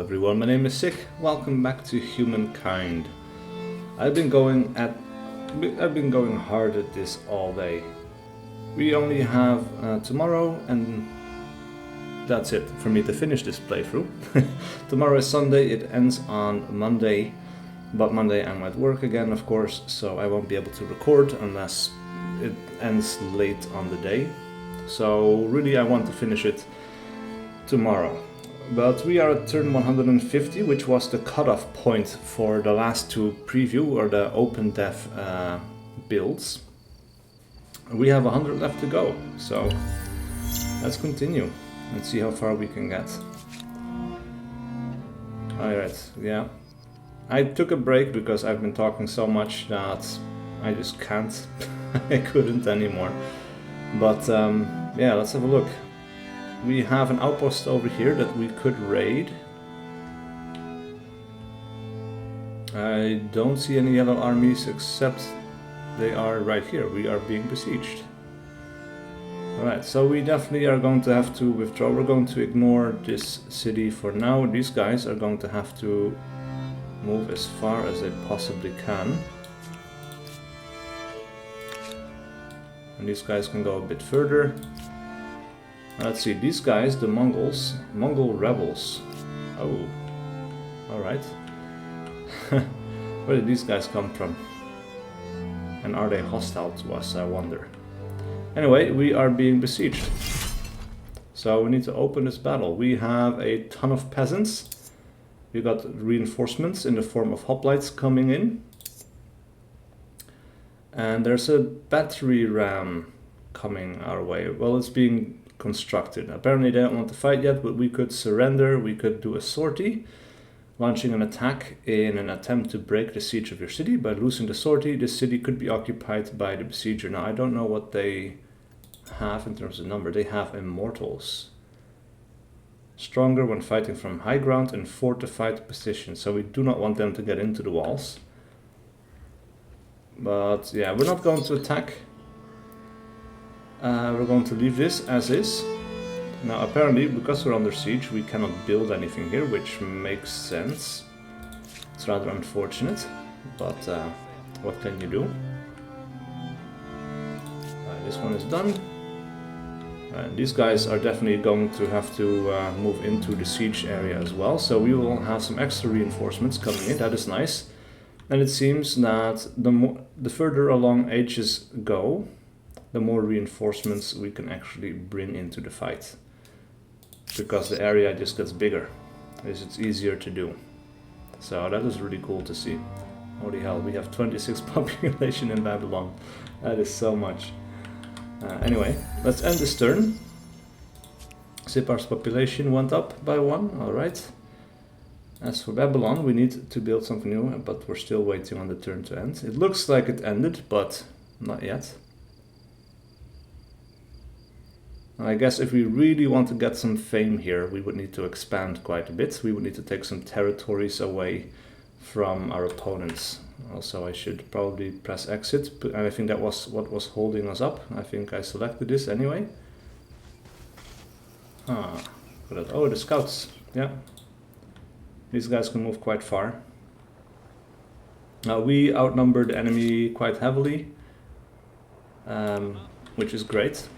everyone, my name is SiC. Welcome back to Humankind. I've been going hard at this all day. We only have tomorrow, and that's it for me to finish this playthrough. Tomorrow is Sunday, it ends on Monday, but Monday I'm at work again, of course, so I won't be able to record unless it ends late on the day. So really I want to finish it tomorrow. But we are at turn 150, which was the cutoff point for the last two preview or the open dev builds. We have 100 left to go, so let's continue and see how far we can get. Alright, yeah. I took a break because I've been talking so much that I just can't. I couldn't anymore. But yeah, let's have a look. We have an outpost over here that we could raid. I don't see any yellow armies except they are right here. We are being besieged. Alright, so we definitely are going to have to withdraw. We're going to ignore this city for now. These guys are going to have to move as far as they possibly can. And these guys can go a bit further. Let's see, these guys, the Mongol rebels. Oh, alright. Where did these guys come from? And are they hostile to us, I wonder. Anyway, we are being besieged. So we need to open this battle. We have a ton of peasants. We got reinforcements in the form of hoplites coming in. And there's a battery ram coming our way. Well, it's being constructed. Apparently they don't want to fight yet, but we could surrender. We could do a sortie, launching an attack in an attempt to break the siege of your city. By losing the sortie, the city could be occupied by the besieger. Now I don't know what they have in terms of number. They have immortals. Stronger when fighting from high ground and fortified positions. So we do not want them to get into the walls. But yeah, we're not going to attack. We're going to leave this as is. Now apparently, because we're under siege, we cannot build anything here, which makes sense. It's rather unfortunate, but what can you do? This one is done. These guys are definitely going to have to move into the siege area as well, so we will have some extra reinforcements coming in. That is nice. And it seems that the further along ages go, the more reinforcements we can actually bring into the fight. Because the area just gets bigger. It's easier to do. So that is really cool to see. Holy hell, we have 26 population in Babylon. That is so much. Anyway, let's end this turn. Sipar's population went up by 1, alright. As for Babylon, we need to build something new, but we're still waiting on the turn to end. It looks like it ended, but not yet. I guess if we really want to get some fame here, we would need to expand quite a bit. We would need to take some territories away from our opponents. Also, I should probably press exit, and I think that was what was holding us up. I think I selected this anyway. Oh, the scouts, yeah. These guys can move quite far. Now we outnumber the enemy quite heavily, which is great.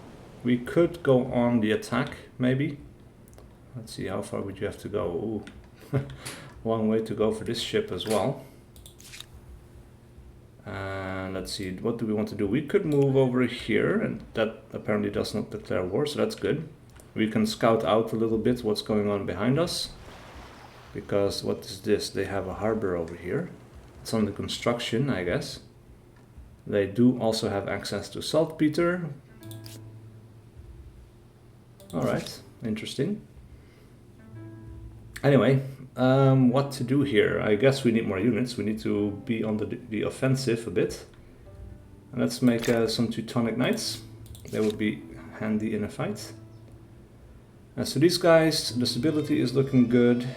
We could go on the attack, maybe. Let's see, how far would you have to go? Ooh, long way to go for this ship as well. And let's see, what do we want to do? We could move over here, and that apparently does not declare war, so that's good. We can scout out a little bit what's going on behind us. Because what is this? They have a harbor over here. It's under construction, I guess. They do also have access to saltpeter. Alright, interesting. Anyway, what to do here? I guess we need more units. We need to be on the offensive a bit. And let's make some Teutonic Knights. They would be handy in a fight. So these guys, the stability is looking good.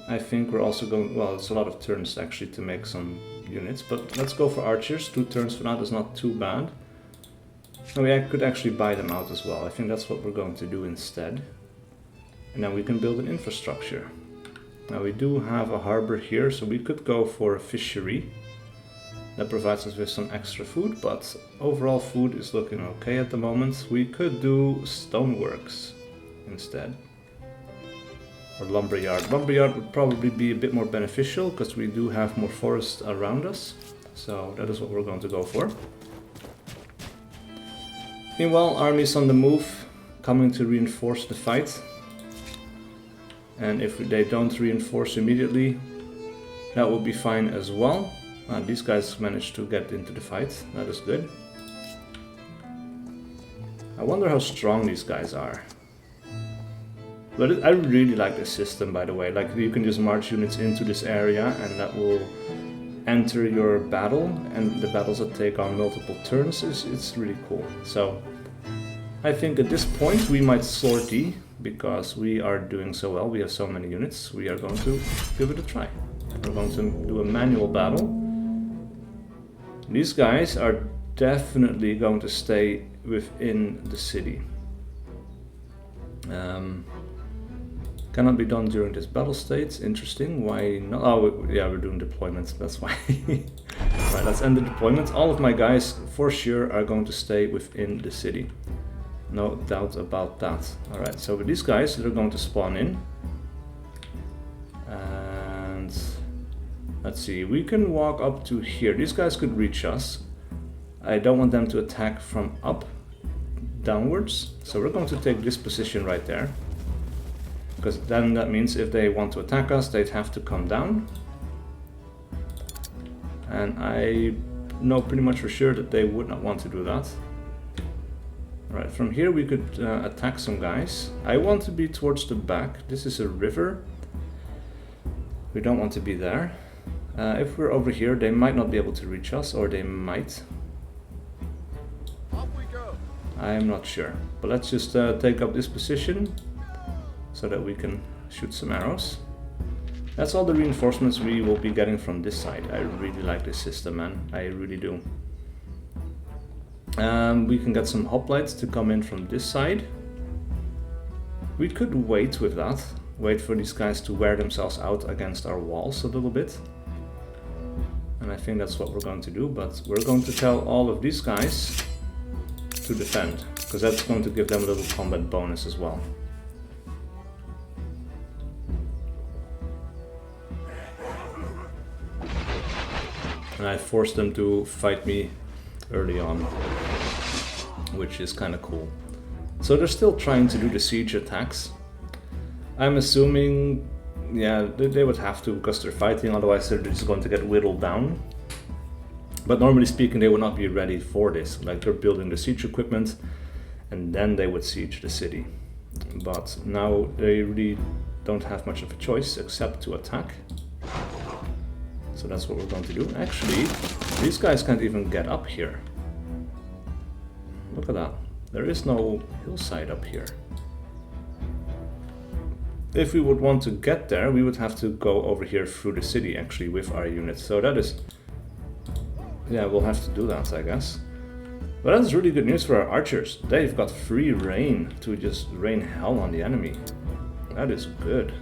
I think we're also going, well, it's a lot of turns actually to make some units, but let's go for archers. 2 turns for now is not too bad. And we could actually buy them out as well. I think that's what we're going to do instead. And then we can build an infrastructure. Now we do have a harbor here, so we could go for a fishery. That provides us with some extra food, but overall food is looking okay at the moment. We could do stoneworks instead. Or lumberyard. Lumberyard would probably be a bit more beneficial because we do have more forest around us. So that is what we're going to go for. Meanwhile, armies on the move, coming to reinforce the fight. And if they don't reinforce immediately, that will be fine as well. These guys managed to get into the fight, that is good. I wonder how strong these guys are. But I really like this system, by the way. Like, you can just march units into this area and that will enter your battle, and the battles that take on multiple turns, it's really cool. So I think at this point we might sortie, because we are doing so well, we have so many units, we are going to give it a try. We're going to do a manual battle. These guys are definitely going to stay within the city. Cannot be done during this battle state. Interesting. Why not? Oh, yeah, we're doing deployments. That's why. Right, let's end the deployment. All of my guys, for sure, are going to stay within the city. No doubt about that. All right, so with these guys, they're going to spawn in. And let's see. We can walk up to here. These guys could reach us. I don't want them to attack from up downwards. So we're going to take this position right there. Because then that means if they want to attack us, they'd have to come down. And I know pretty much for sure that they would not want to do that. Alright, from here we could attack some guys. I want to be towards the back. This is a river. We don't want to be there. If we're over here, they might not be able to reach us, or they might. Off we go. I am not sure. But let's just take up this position, so that we can shoot some arrows. That's all the reinforcements we will be getting from this side. I really like this system, man. I really do. We can get some hoplites to come in from this side. We could wait with that. Wait for these guys to wear themselves out against our walls a little bit. And I think that's what we're going to do, but we're going to tell all of these guys to defend, because that's going to give them a little combat bonus as well. And I forced them to fight me early on, which is kind of cool. So they're still trying to do the siege attacks. I'm assuming, yeah, they would have to, because they're fighting, otherwise they're just going to get whittled down. But normally speaking, they would not be ready for this. Like, they're building the siege equipment, and then they would siege the city. But now they really don't have much of a choice except to attack. So that's what we're going to do. Actually, these guys can't even get up here. Look at that. There is no hillside up here. If we would want to get there, we would have to go over here through the city, actually, with our units. So that is... yeah, we'll have to do that, I guess. But that's really good news for our archers. They've got free reign to just rain hell on the enemy. That is good.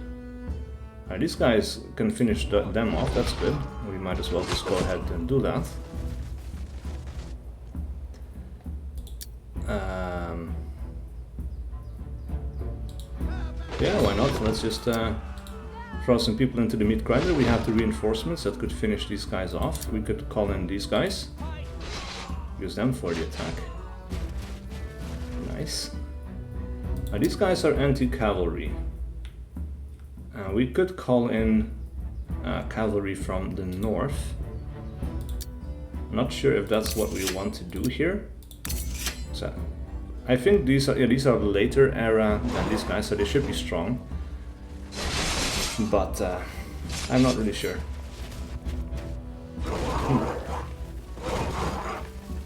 These guys can finish them off, that's good. We might as well just go ahead and do that. Yeah, why not? Let's just throw some people into the meat grinder. We have the reinforcements that could finish these guys off. We could call in these guys. Use them for the attack. Nice. These guys are anti-cavalry. We could call in cavalry from the north. Not sure if that's what we want to do here. So I think these are later era than these guys, so they should be strong. But I'm not really sure.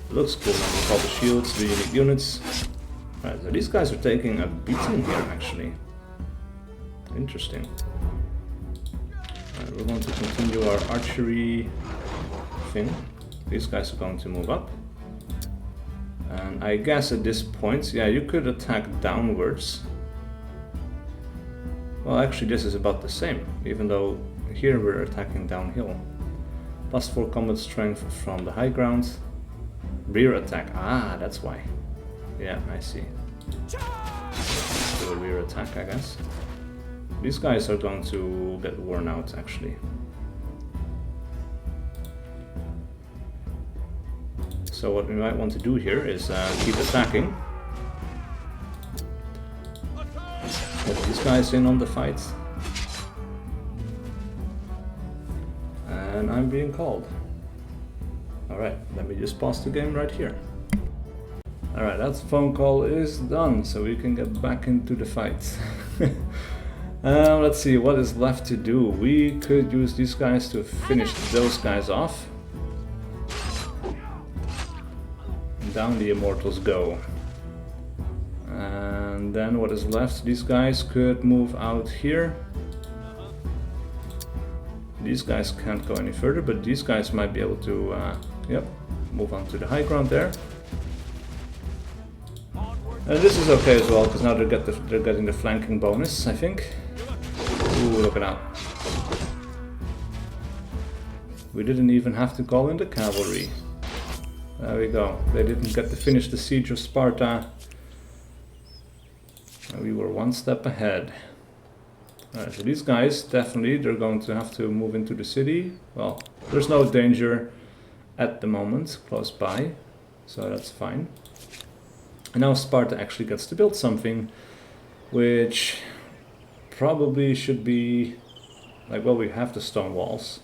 Looks cool, man. With all the shields, the unique units. Right, so these guys are taking a beating here, actually. Interesting. Right, we're going to continue our archery thing. These guys are going to move up. And I guess at this point, yeah, you could attack downwards. Well, actually this is about the same, even though here we're attacking downhill. +4 combat strength from the high ground. Rear attack, ah, that's why. Yeah, I see. Do a rear attack, I guess. These guys are going to get worn out, actually. So what we might want to do here is keep attacking. Get these guys in on the fight. And I'm being called. Alright, let me just pause the game right here. Alright, that phone call is done, so we can get back into the fight. Let's see what is left to do. We could use these guys to finish those guys off. And down the immortals go. And then what is left, these guys could move out here. These guys can't go any further, but these guys might be able to yep, move on to the high ground there. And this is okay as well, because now they're getting the flanking bonus, I think. Ooh, look at that. We didn't even have to call in the cavalry. There we go. They didn't get to finish the siege of Sparta. And we were one step ahead. Alright, so these guys, definitely, they're going to have to move into the city. Well, there's no danger at the moment, close by, so that's fine. And now Sparta actually gets to build something, which probably should be, like, well, we have the stone walls.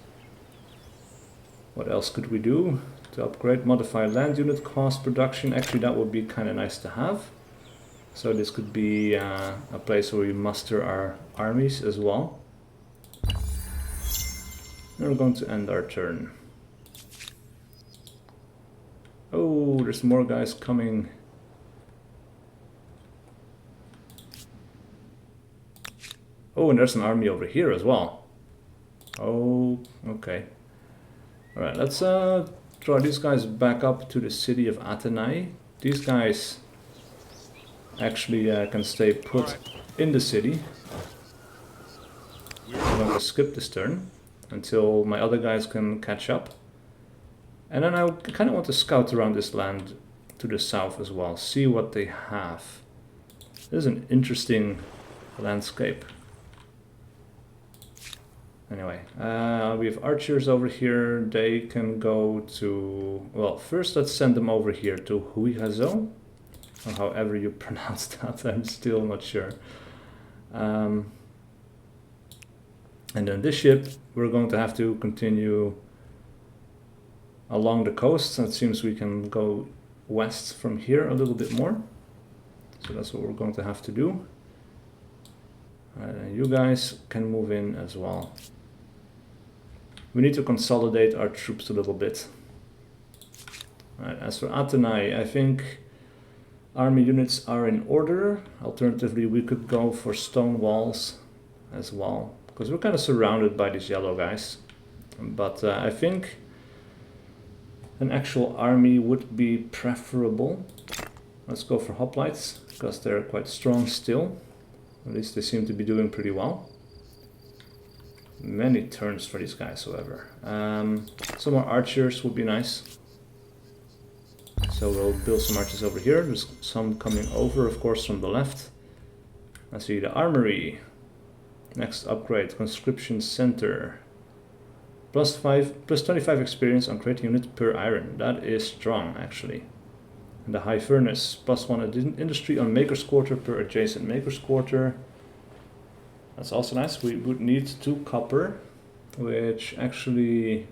What else could we do? To upgrade, modify land unit cost production, actually that would be kind of nice to have. So this could be a place where we muster our armies as well. And we're going to end our turn. Oh, there's more guys coming. Oh, and there's an army over here as well. Oh, okay. Alright, let's draw these guys back up to the city of Athenai. These guys actually can stay put in the city. I'm going to skip this turn until my other guys can catch up. And then I kind of want to scout around this land to the south as well, see what they have. This is an interesting landscape. Anyway, we have archers over here. They can go to... Well, first let's send them over here to Huihazo. Or however you pronounce that, I'm still not sure. And then this ship, we're going to have to continue along the coast. It seems we can go west from here a little bit more. So that's what we're going to have to do. And you guys can move in as well. We need to consolidate our troops a little bit. Right, as for Athenai, I think army units are in order. Alternatively, we could go for stone walls as well, because we're kind of surrounded by these yellow guys. But I think an actual army would be preferable. Let's go for hoplites, because they're quite strong still. At least they seem to be doing pretty well. Many turns for these guys, however. Some more archers would be nice. So we'll build some archers over here. There's some coming over, of course, from the left. I see the armory. Next upgrade, conscription center. Plus 25 experience on creating unit per iron. That is strong, actually. And the high furnace, +1 industry on maker's quarter per adjacent maker's quarter. That's also nice. We would need 2 copper, which actually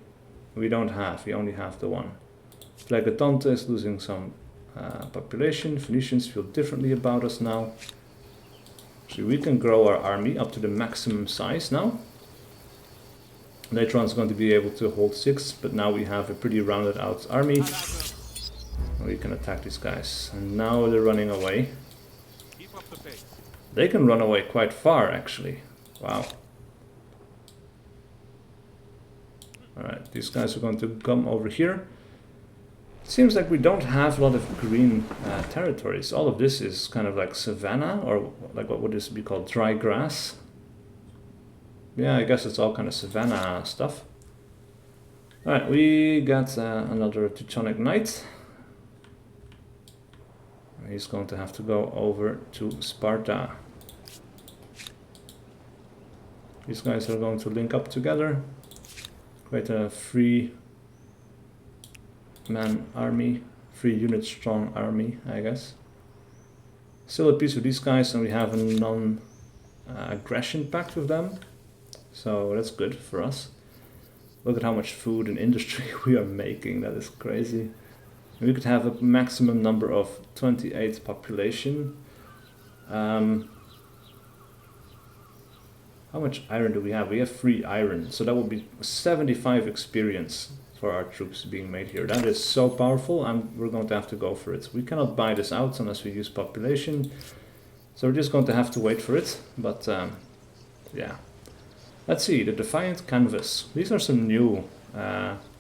we don't have. We only have the 1. Phlegethonte is losing some population. Phoenicians feel differently about us now. So we can grow our army up to the maximum size now. Later on it's going to be able to hold 6, but now we have a pretty rounded out army. We can attack these guys. And now they're running away. They can run away quite far, actually. Wow. Alright, these guys are going to come over here. It seems like we don't have a lot of green territories. All of this is kind of like savanna, or like what would this be called? Dry grass. Yeah, I guess it's all kind of savannah stuff. Alright, we got another Teutonic Knight. He's going to have to go over to Sparta. These guys are going to link up together, create a 3-man army, 3-unit strong army, I guess. Still at peace with these guys, and we have a non-aggression pact with them, so that's good for us. Look at how much food and industry we are making, that is crazy. We could have a maximum number of 28 population. How much iron do we have? We have 3 iron, so that will be 75 experience for our troops being made here. That is so powerful, and we're going to have to go for it. We cannot buy this out unless we use population, so we're just going to have to wait for it, but yeah. Let's see, the Defiant Canvas. These are some new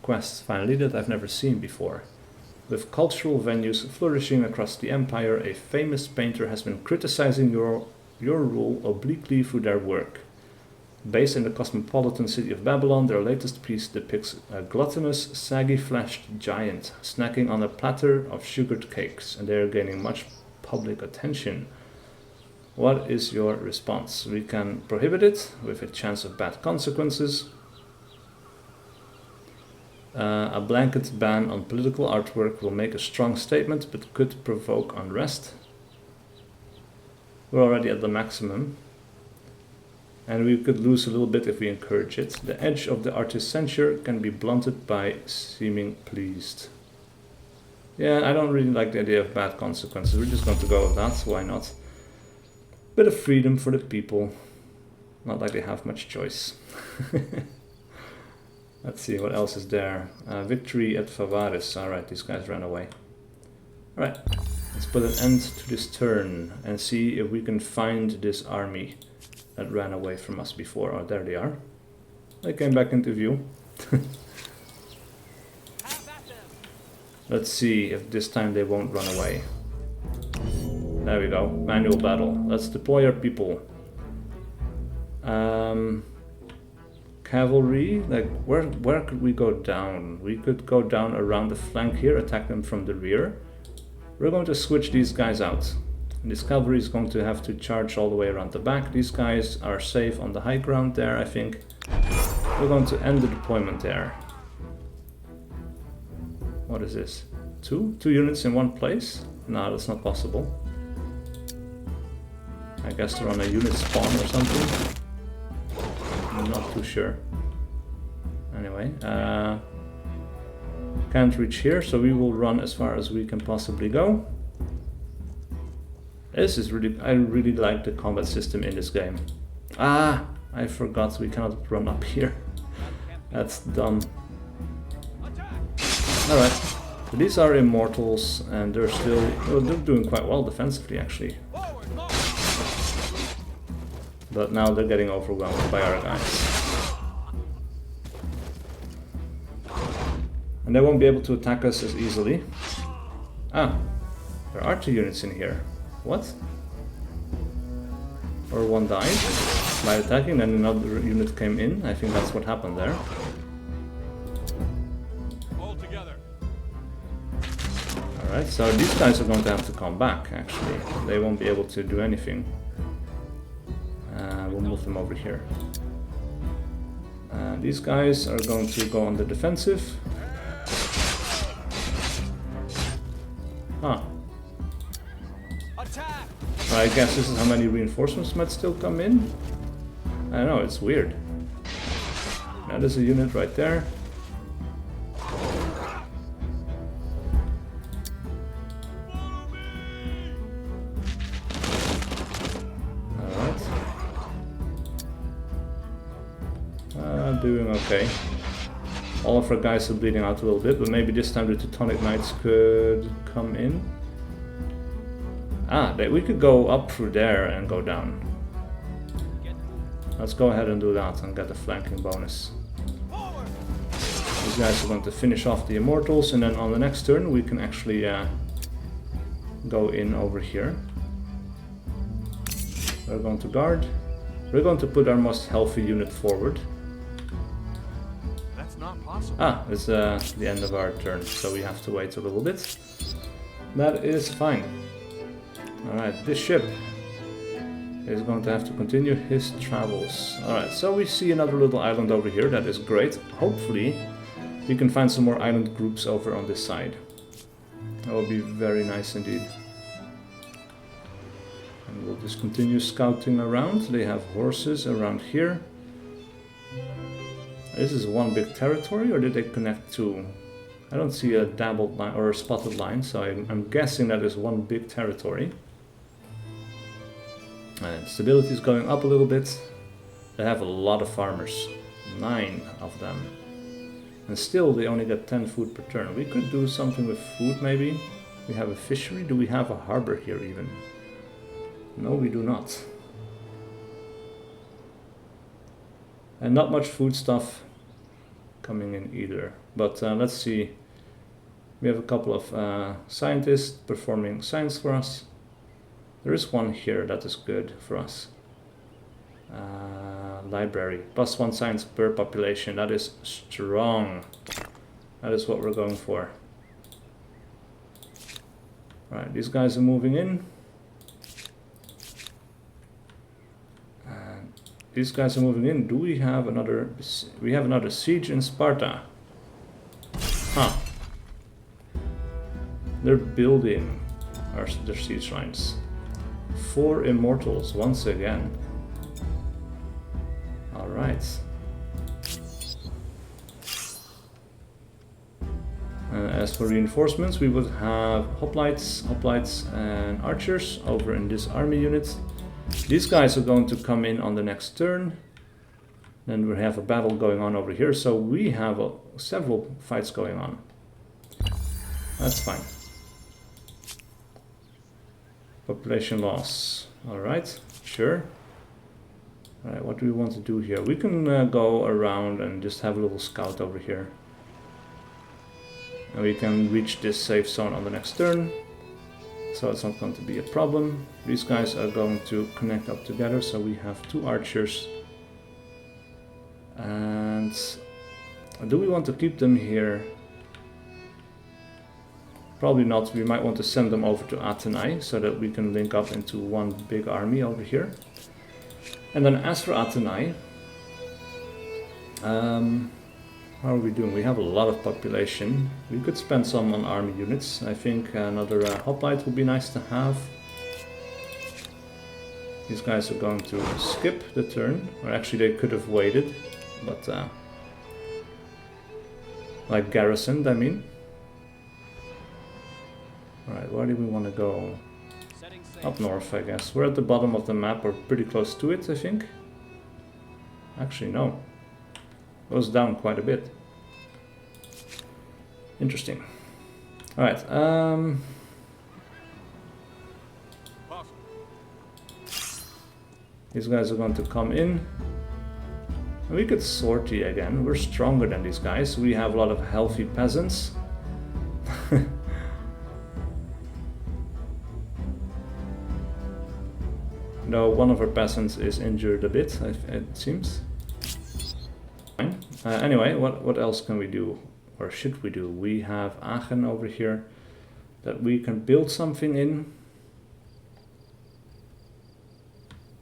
quests, finally, that I've never seen before. With cultural venues flourishing across the empire, a famous painter has been criticizing your rule obliquely through their work. Based in the cosmopolitan city of Babylon, their latest piece depicts a gluttonous, saggy-fleshed giant snacking on a platter of sugared cakes, and they are gaining much public attention. What is your response? We can prohibit it with a chance of bad consequences. A blanket ban on political artwork will make a strong statement, but could provoke unrest. We're already at the maximum. And we could lose a little bit if we encourage it. The edge of the artist's censure can be blunted by seeming pleased. Yeah, I don't really like the idea of bad consequences. We're just going to go with that, why not? Bit of freedom for the people. Not like they have much choice. Let's see, what else is there? Victory at Favaris. Alright, these guys ran away. Alright, let's put an end to this turn and see if we can find this army that ran away from us before. Oh, there they are. They came back into view. Let's see if this time they won't run away. There we go. Manual battle. Let's deploy our people. Cavalry. Like, where could we go down? We could go down around the flank here, attack them from the rear. We're going to switch these guys out. And this cavalry is going to have to charge all the way around the back. These guys are safe on the high ground there, I think. We're going to end the deployment there. What is this? 2 units in one place? No, that's not possible. I guess they're on a unit spawn or something. I'm not too sure. Anyway, can't reach here, so we will run as far as we can possibly go. This is really, I really like the combat system in this game. Ah, I forgot we cannot run up here. That's dumb. Alright, so these are immortals, and they're still, well, they're doing quite well defensively actually. But now they're getting overwhelmed by our guys. And they won't be able to attack us as easily. Ah, there are 2 units in here. What? Or one died by attacking, then another unit came in. I think that's what happened there. Alright, so these guys are going to have to come back, actually. They won't be able to do anything. We'll move them over here. These guys are going to go on the defensive. Huh. I guess this is how many reinforcements might still come in. I don't know, it's weird. Now there's a unit right there. Doing okay. All of our guys are bleeding out a little bit, but maybe this time the Teutonic Knights could come in. Ah, we could go up through there and go down. Let's go ahead and do that and get the flanking bonus. These guys are going to finish off the immortals, and then on the next turn we can actually go in over here. We're going to guard. We're going to put our most healthy unit forward. That's not possible. Ah, it's the end of our turn, so we have to wait a little bit. That is fine. Alright, this ship is going to have to continue his travels. Alright, so we see another little island over here. That is great. Hopefully we can find some more island groups over on this side. That will be very nice indeed. And we'll just continue scouting around. They have horses around here. This is one big territory, or did they connect two? I don't see a dabbled line or a spotted line, so I'm guessing that is one big territory. And stability is going up a little bit. They have a lot of farmers, 9 of them. And still they only get 10 food per turn. We could do something with food maybe. We have a fishery. Do we have a harbor here even? No, we do not. And not much food stuff coming in either. But let's see. We have a couple of scientists performing science for us. There is one here that is good for us. Library. +1 science per population. That is strong. That is what we're going for. Alright, these guys are moving in. These guys are moving in. Do we have another... We have another siege in Sparta. Huh. They're building their siege lines. 4 immortals once again. Alright. As for reinforcements, we would have hoplites, and archers over in this army unit. These guys are going to come in on the next turn. Then we have a battle going on over here, so we have several fights going on. That's fine. Population loss. Alright, sure. Alright, what do we want to do here? We can go around and just have a little scout over here. And we can reach this safe zone on the next turn. So it's not going to be a problem. These guys are going to connect up together, so we have 2 archers. And do we want to keep them here? Probably not. We might want to send them over to Athenai so that we can link up into one big army over here. And then as for Athenai, how are we doing? We have a lot of population. We could spend some on army units. I think another hoplite would be nice to have. These guys are going to skip the turn, or actually they could have waited, but like garrisoned, I mean. Alright, where do we want to go? Up north, I guess. We're at the bottom of the map, or pretty close to it, I think. Actually, no. Goes down quite a bit. Interesting. Alright, these guys are going to come in. And we could sortie again. We're stronger than these guys. We have a lot of healthy peasants. No, one of our peasants is injured a bit, it seems. Fine. Anyway, what else can we do? Or should we do? We have Aachen over here that we can build something in.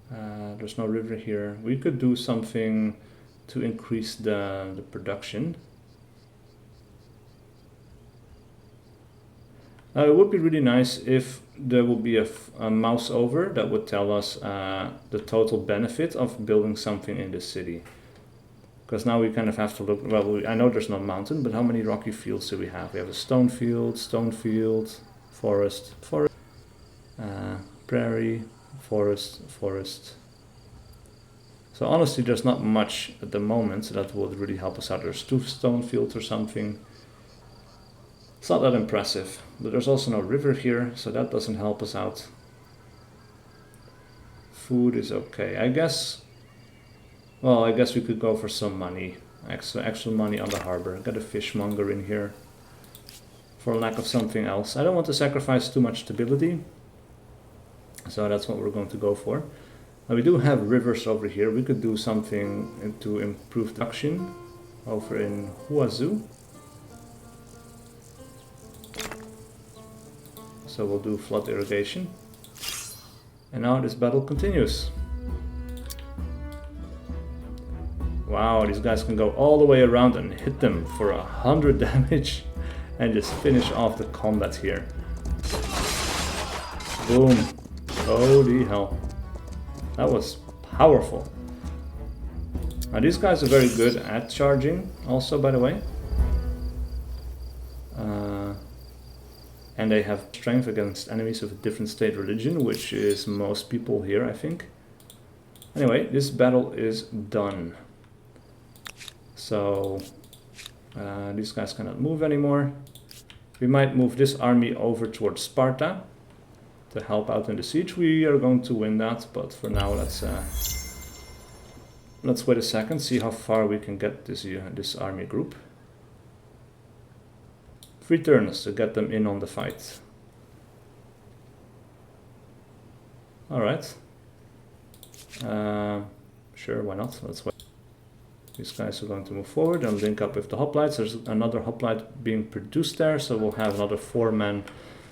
There's no river here. We could do something to increase the production. It would be really nice if there would be a mouse over that would tell us the total benefit of building something in this city. Because now we kind of have to look, well, I know there's no mountain, but how many rocky fields do we have? We have a stone field, forest, prairie, forest. So honestly, there's not much at the moment that would really help us out. There's 2 stone fields or something. It's not that impressive, but there's also no river here, so that doesn't help us out. Food is okay. I guess we could go for some money. Extra money on the harbor. Got a fishmonger in here. For lack of something else. I don't want to sacrifice too much stability. So that's what we're going to go for. Now we do have rivers over here. We could do something to improve the action over in Huazhu. So we'll do flood irrigation. And now this battle continues. Wow, these guys can go all the way around and hit them for 100 damage and just finish off the combat here. Boom. Holy hell. That was powerful. Now these guys are very good at charging also, by the way. And they have strength against enemies of a different state religion, which is most people here, I think. Anyway, this battle is done. So these guys cannot move anymore. We might move this army over towards Sparta to help out in the siege. We are going to win that, but for now let's wait a second, see how far we can get this army group. 3 turns to get them in on the fight. Alright. Sure, why not? Let's wait. These guys are going to move forward and link up with the hoplites. There's another hoplite being produced there, so we'll have another 4-man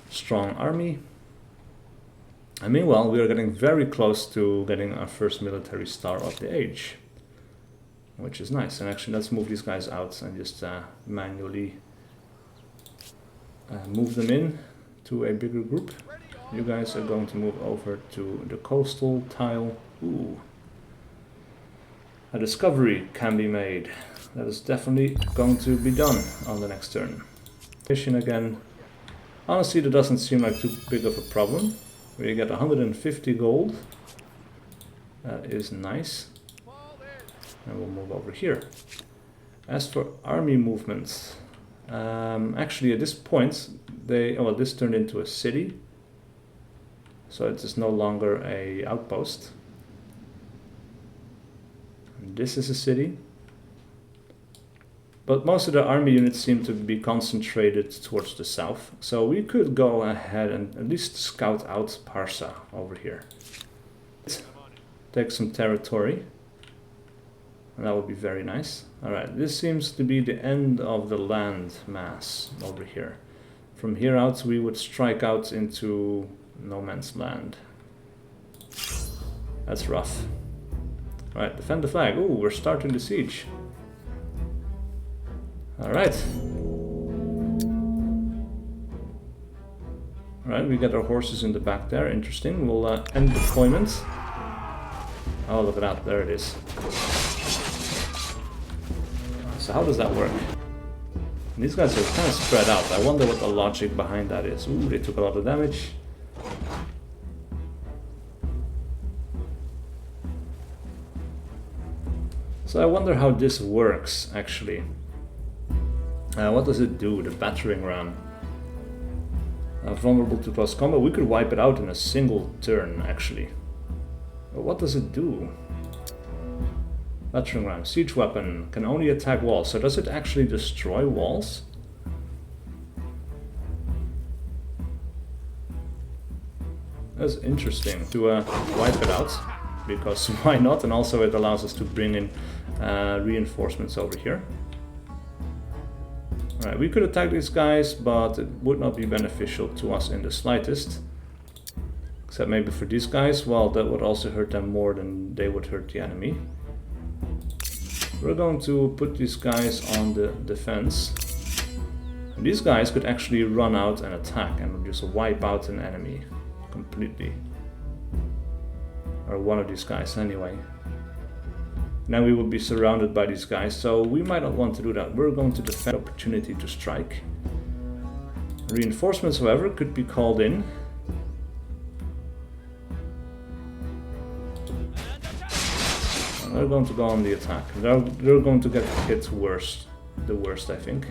strong army. And meanwhile, we are getting very close to getting our first military star of the age, which is nice. And actually, let's move these guys out and just manually move them in to a bigger group. You guys are going to move over to the coastal tile. Ooh. A discovery can be made. That is definitely going to be done on the next turn. Mission again. Honestly, that doesn't seem like too big of a problem. We get 150 gold. That is nice. And we'll move over here. As for army movements, actually at this point, this turned into a city. So it is no longer a outpost. And this is a city. But most of the army units seem to be concentrated towards the south. So we could go ahead and at least scout out Parsa over here. Take some territory. And that would be very nice. Alright, this seems to be the end of the land mass over here. From here out we would strike out into no man's land. That's rough. Alright, defend the flag. Ooh, we're starting the siege. Alright. Alright, we get our horses in the back there. Interesting. We'll end deployment. Oh, look at that. There it is. So how does that work? And these guys are kind of spread out. I wonder what the logic behind that is. Ooh, they took a lot of damage. So I wonder how this works, actually. What does it do, the battering ram? Vulnerable to close combat. We could wipe it out in a single turn, actually. But what does it do? Battering ram, siege weapon, can only attack walls. So does it actually destroy walls? That's interesting to wipe it out, because why not? And also it allows us to bring in reinforcements over here. Alright, we could attack these guys, but it would not be beneficial to us in the slightest. Except maybe for these guys, well, that would also hurt them more than they would hurt the enemy. We're going to put these guys on the defense. And these guys could actually run out and attack and just wipe out an enemy completely. Or one of these guys anyway. Now we would be surrounded by these guys, so we might not want to do that. We're going to defend the opportunity to strike. Reinforcements, however, could be called in. And they're going to go on the attack. They're going to get hit the worst, I think.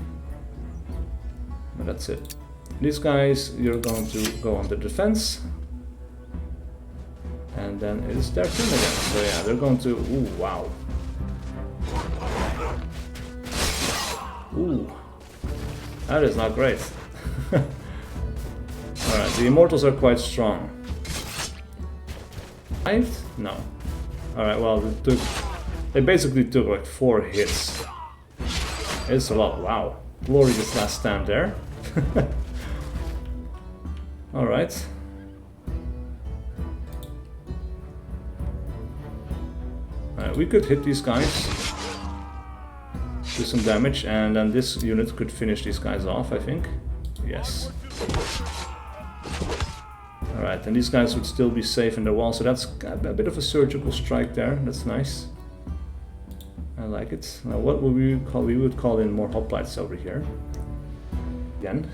But that's it. These guys, you're going to go on the defense. And then it's their turn again. So yeah, they're going to... Ooh, wow. Ooh. That is not great. Alright, the Immortals are quite strong. No. Alright, well, they basically took like 4 hits. It's a lot, wow. Glorious last stand there. Alright. We could hit these guys, do some damage, and then this unit could finish these guys off, I think. Yes. Alright, and these guys would still be safe in the wall, so that's a bit of a surgical strike there. That's nice. I like it. Now what would we call? We would call in more hoplites over here. Again.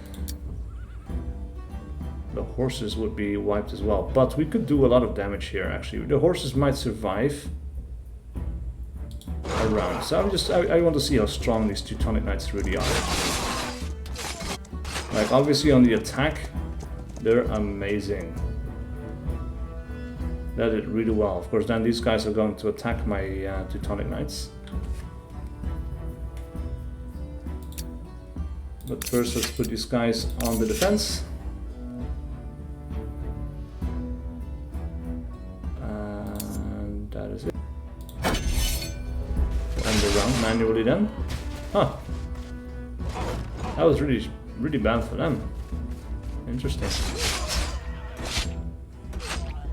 The horses would be wiped as well, but we could do a lot of damage here actually. The horses might survive around, so I want to see how strong these Teutonic Knights really are. Like obviously on the attack, they're amazing. They did really well. Of course, then these guys are going to attack my Teutonic Knights. But first, let's put these guys on the defense. And that is it. End the round manually then. Huh. That was really bad for them. Interesting.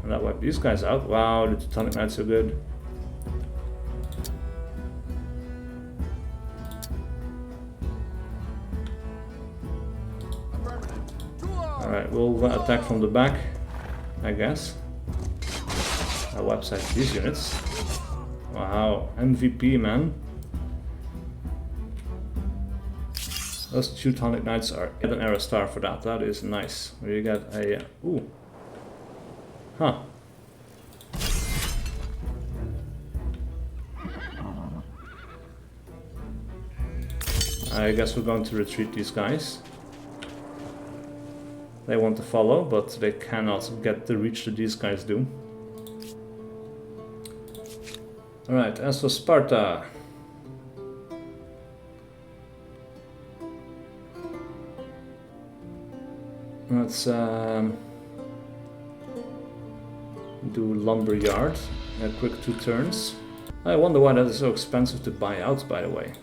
And that wiped these guys out. Wow, the Teutonic Knights are good. Alright, we'll attack from the back, I guess. That wipes out these units. Wow, MVP, man. Those Teutonic Knights are get an arrow star for that. That is nice. We get a ooh. Huh. I guess we're going to retreat these guys. They want to follow, but they cannot get the reach that these guys do. Alright, as for Sparta. Let's do Lumberyard. A quick 2 turns. I wonder why that is so expensive to buy out, by the way.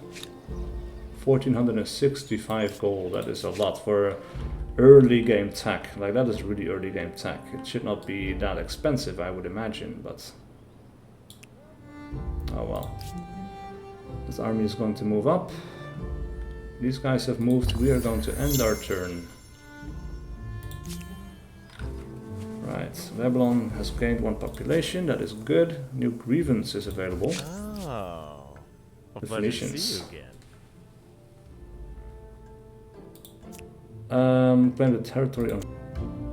1465 gold, that is a lot for early game tech. Like, that is really early game tech. It should not be that expensive, I would imagine, but oh well. This army is going to move up. These guys have moved. We are going to end our turn. Right, Babylon has gained 1 population. That is good. New grievance is available. Oh, the Phoenicians. Claim the territory on.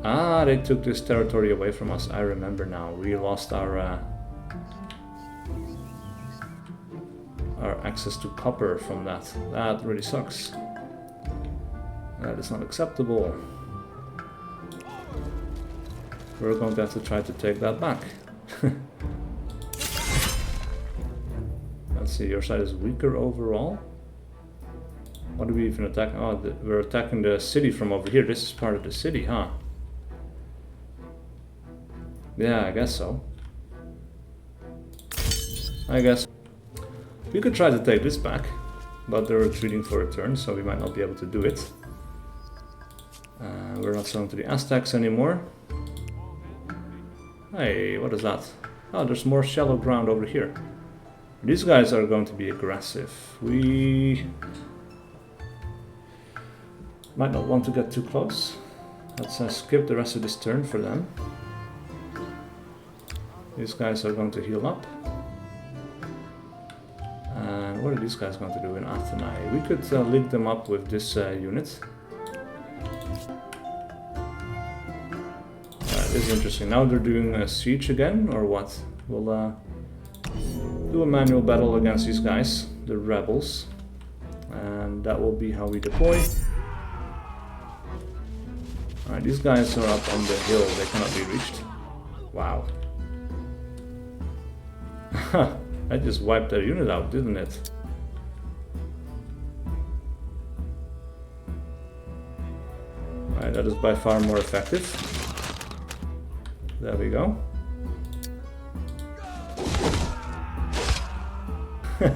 Ah, they took this territory away from us. I remember now. We lost our access to copper from that. That really sucks. That is not acceptable. We're going to have to try to take that back. Let's see, your side is weaker overall. What do we even attack? Oh, we're attacking the city from over here. This is part of the city, huh? Yeah, I guess so. I guess we could try to take this back, but they're retreating for a turn, so we might not be able to do it. We're not selling to the Aztecs anymore. Hey, what is that? Oh, there's more shallow ground over here. These guys are going to be aggressive. We might not want to get too close. Let's skip the rest of this turn for them. These guys are going to heal up. And what are these guys going to do in Athenai? We could link them up with this unit. This is interesting. Now they're doing a siege again, or what? We'll do a manual battle against these guys, the rebels. And that will be how we deploy. Alright, these guys are up on the hill, they cannot be reached. Wow. That just wiped their unit out, didn't it? Alright, that is by far more effective. There we go. Alright,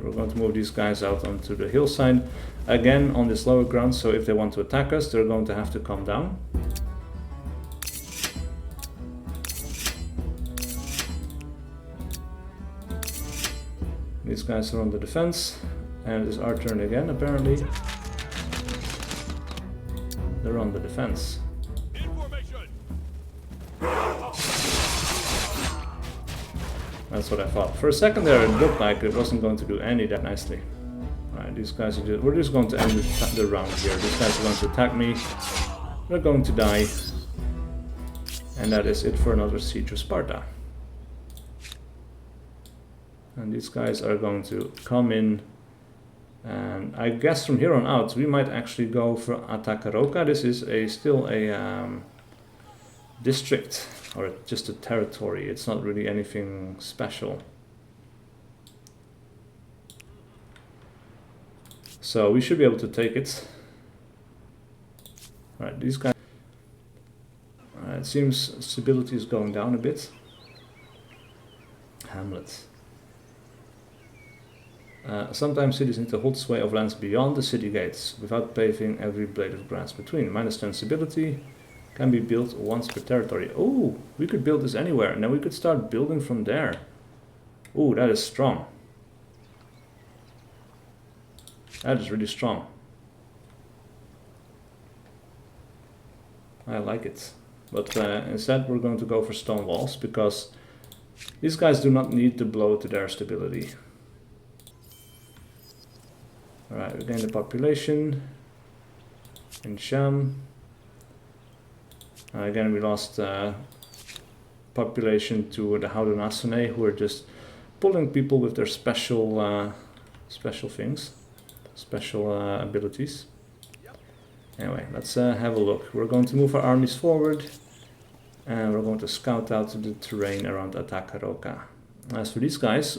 we're going to move these guys out onto the hillside again on this lower ground, so if they want to attack us, they're going to have to come down. These guys are on the defense, and it's our turn again, apparently. They're on the defense. That's what I thought. For a second there, it looked like it wasn't going to do any that nicely. Alright, these guys are just... We're just going to end the round here. These guys are going to attack me. They're going to die. And that is it for another siege of Sparta. And these guys are going to come in. And I guess from here on out, we might actually go for Atakaroka. This is still a district, or just a territory. It's not really anything special. So we should be able to take it. Alright, these guys... it seems stability is going down a bit. Hamlet. Sometimes cities need to hold sway of lands beyond the city gates, without paving every blade of grass between. -10 stability. Can be built once per territory. Oh, we could build this anywhere, and then we could start building from there. Oh, that is strong. That is really strong. I like it. But instead we're going to go for stone walls, because these guys do not need to blow to their stability. Alright, we gain the population in Sham. Again, we lost population to the Haudenosaunee, who are just pulling people with their special special things, special abilities. Anyway, let's have a look. We're going to move our armies forward, and we're going to scout out the terrain around Atakaroka. As for these guys,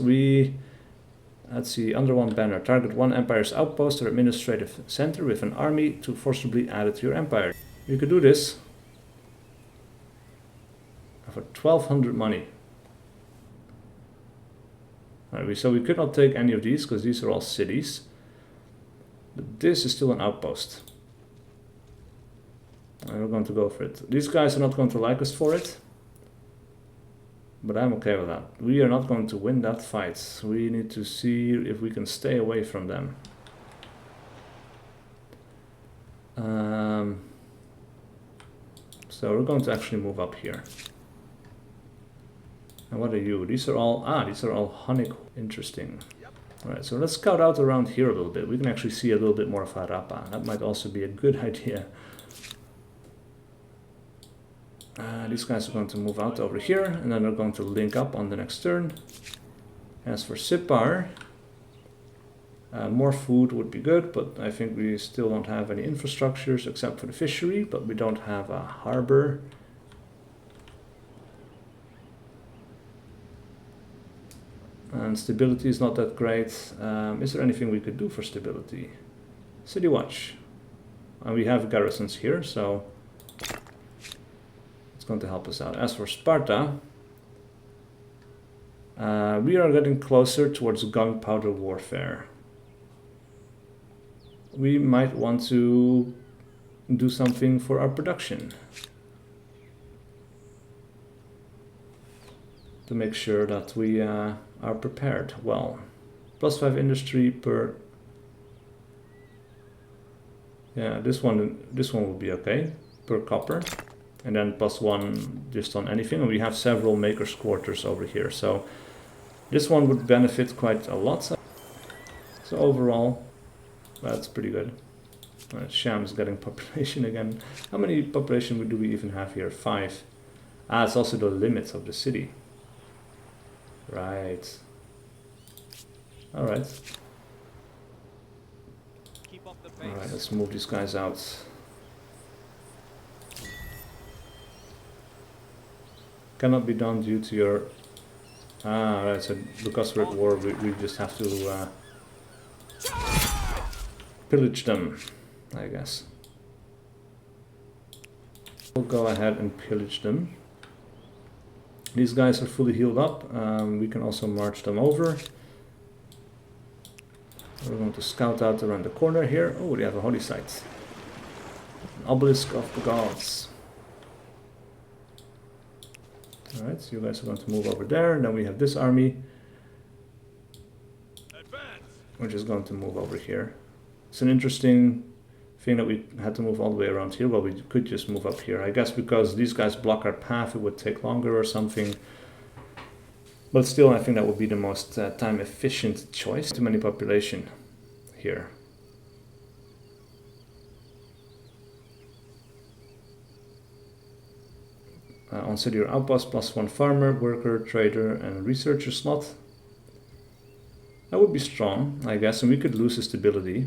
let's see, under one banner, target one empire's outpost or administrative center with an army to forcibly add it to your empire. You could do this for 1200 money. Alright, so we could not take any of these because these are all cities. But this is still an outpost. And we're going to go for it. These guys are not going to like us for it. But I'm okay with that. We are not going to win that fight. We need to see if we can stay away from them. So we're going to actually move up here. And what are you? These are all honey. Interesting. Alright, so let's scout out around here a little bit. We can actually see a little bit more of Harappa. That might also be a good idea. These guys are going to move out over here, and then they're going to link up on the next turn. As for Sipar, more food would be good, but I think we still don't have any infrastructures except for the fishery, but we don't have a harbor. And stability is not that great. Is there anything we could do for stability? City Watch. We have garrisons here, so it's going to help us out. As for Sparta, we are getting closer towards gunpowder warfare. We might want to do something for our production to make sure that we are prepared well. +5 industry per... Yeah, this one will be okay, per copper. And then +1 just on anything. And we have several makers' quarters over here, so this one would benefit quite a lot. So overall, that's pretty good. Sham is getting population again. How many population do we even have here? 5. It's also the limits of the city. Right. Alright. Alright, let's move these guys out. Cannot be done due to your... right, so because we're at war, we just have to pillage them, I guess. We'll go ahead and pillage them. These guys are fully healed up. We can also march them over. We're going to scout out around the corner here. Oh, they have a holy site. An obelisk of the gods. Alright, so you guys are going to move over there. And then we have this army, which is going to move over here. It's an interesting thing that we had to move all the way around here. Well, we could just move up here. I guess because these guys block our path, it would take longer or something. But still, I think that would be the most time efficient choice. Too many population here. On city or outpost, +1 farmer, worker, trader, and researcher slot. That would be strong, I guess, and we could lose the stability.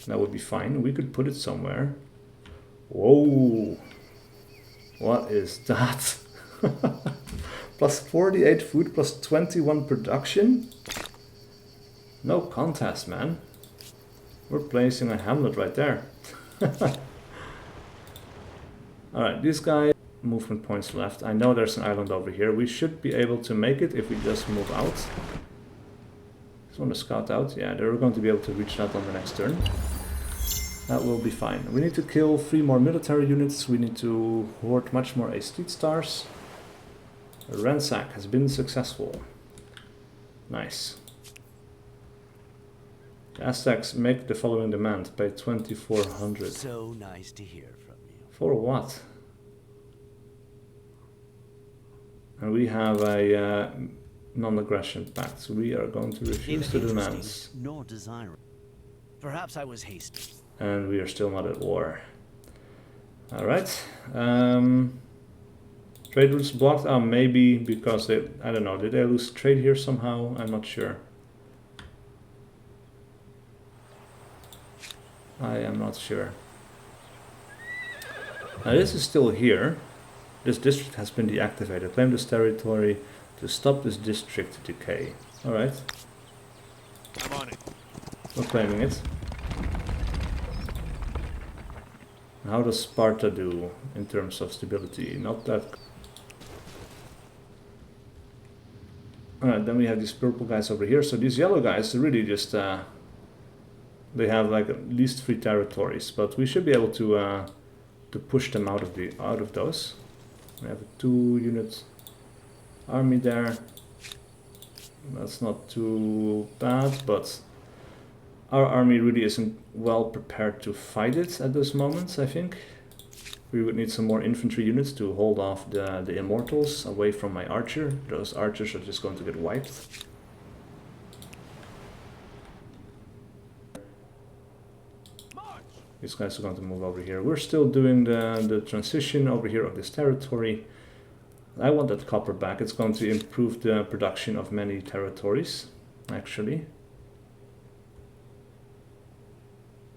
That would be fine. We could put it somewhere. Whoa! What is that? +48 food, +21 production? No contest, man. We're placing a hamlet right there. Alright, these guys, movement points left. I know there's an island over here. We should be able to make it if we just move out. Just want to scout out. Yeah, they're going to be able to reach that on the next turn. That will be fine. We need to kill 3 more military units. We need to hoard much more estate stars. A ransack has been successful. Nice. The Aztecs make the following demand. Pay 2,400. So nice to hear from you. For what? And we have a non-aggression pact, so we are going to refuse the demands. Nor desirable. Perhaps I was hasty. And we are still not at war. Alright. Trade routes blocked? Oh, maybe because they... I don't know. Did they lose trade here somehow? I'm not sure. I am not sure. Now this is still here. This district has been deactivated. Claim this territory to stop this district decay. Alright. I'm on it. We're claiming it. How does Sparta do in terms of stability? Not that... Alright, then we have these purple guys over here. So these yellow guys are really just... they have like at least 3 territories. But we should be able to push them out of those. We have a 2-unit army there. That's not too bad, but our army really isn't well prepared to fight it at this moment, I think. We would need some more infantry units to hold off the immortals away from my archer. Those archers are just going to get wiped. These guys are going to move over here. We're still doing the transition over here of this territory. I want that copper back. It's going to improve the production of many territories, actually.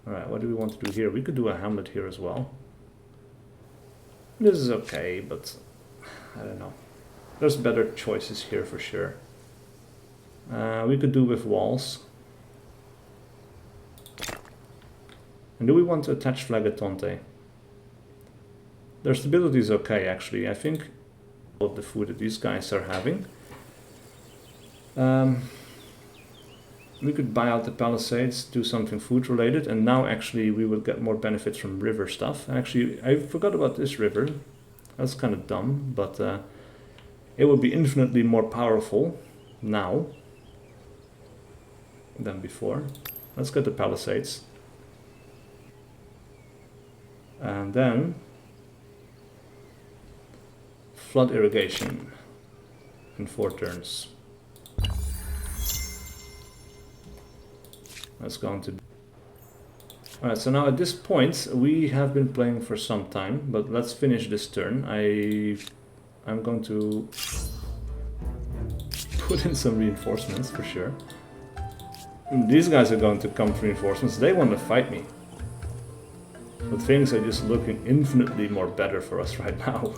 Alright, what do we want to do here? We could do a hamlet here as well. This is okay, but I don't know. There's better choices here for sure. We could do with walls. And do we want to attach Flagatonte? Their stability is okay, actually. I think of the food that these guys are having. We could buy out the palisades, do something food related, and now actually we will get more benefits from river stuff. Actually, I forgot about this river. That's kind of dumb, but it would be infinitely more powerful now than before. Let's get the palisades. And then flood irrigation in 4 turns. That's going to be... Alright, so now at this point we have been playing for some time, but let's finish this turn. I'm going to put in some reinforcements for sure. These guys are going to come for reinforcements. They want to fight me. But things are just looking infinitely more better for us right now.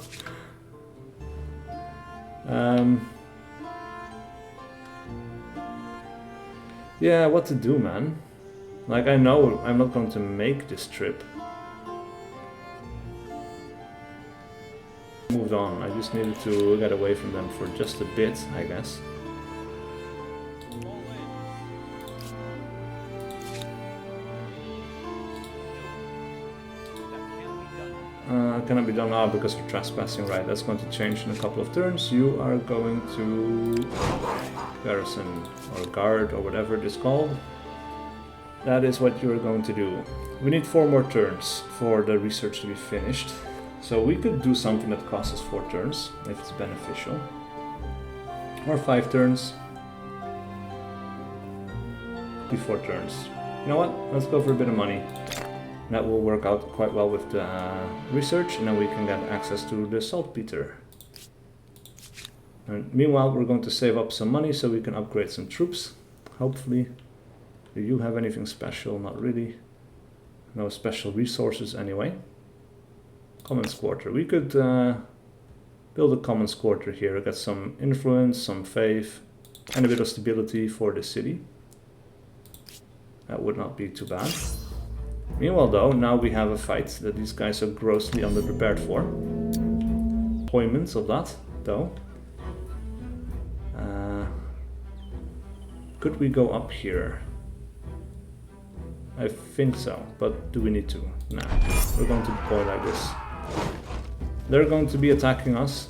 Yeah, what to do, man? Like, I know I'm not going to make this trip. moved on. I just needed to get away from them for just a bit, I guess. Cannot be done now because we're trespassing, right? That's going to change in a couple of turns. You are going to garrison or guard or whatever it is called. That is what you're going to do. We need 4 more turns for the research to be finished. So we could do something that costs us 4 turns if it's beneficial. Or 5 turns. Be 4 turns. You know what? Let's go for a bit of money. That will work out quite well with the research, and then we can get access to the saltpeter. And meanwhile, we're going to save up some money so we can upgrade some troops. Hopefully. Do you have anything special? Not really. No special resources anyway. Commons quarter. We could build a commons quarter here. Get some influence, some faith, and a bit of stability for the city. That would not be too bad. Meanwhile though, now we have a fight that these guys are grossly underprepared for. Deployments of that, though. Could we go up here? I think so, but do we need to? Nah, we're going to deploy like this. They're going to be attacking us.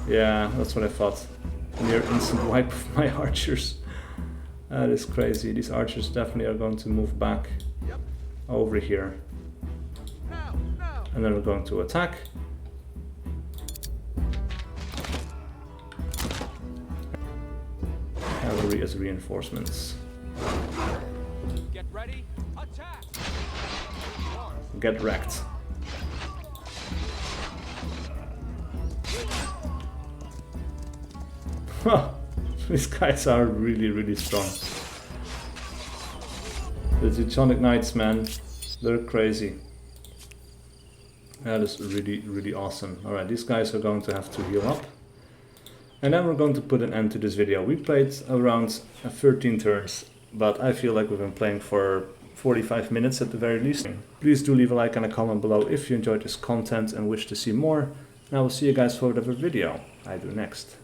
Yeah, that's what I thought. Near instant wipe of my archers. That is crazy. These archers definitely are going to move back over here. And then we're going to attack. Cavalry as reinforcements. Get ready, attack! Get wrecked. These guys are really, really strong. The Teutonic Knights, man, they're crazy. That is really, really awesome. Alright, these guys are going to have to heal up. And then we're going to put an end to this video. We played around 13 turns, but I feel like we've been playing for 45 minutes at the very least. Please do leave a like and a comment below if you enjoyed this content and wish to see more. And I will see you guys for whatever video I do next.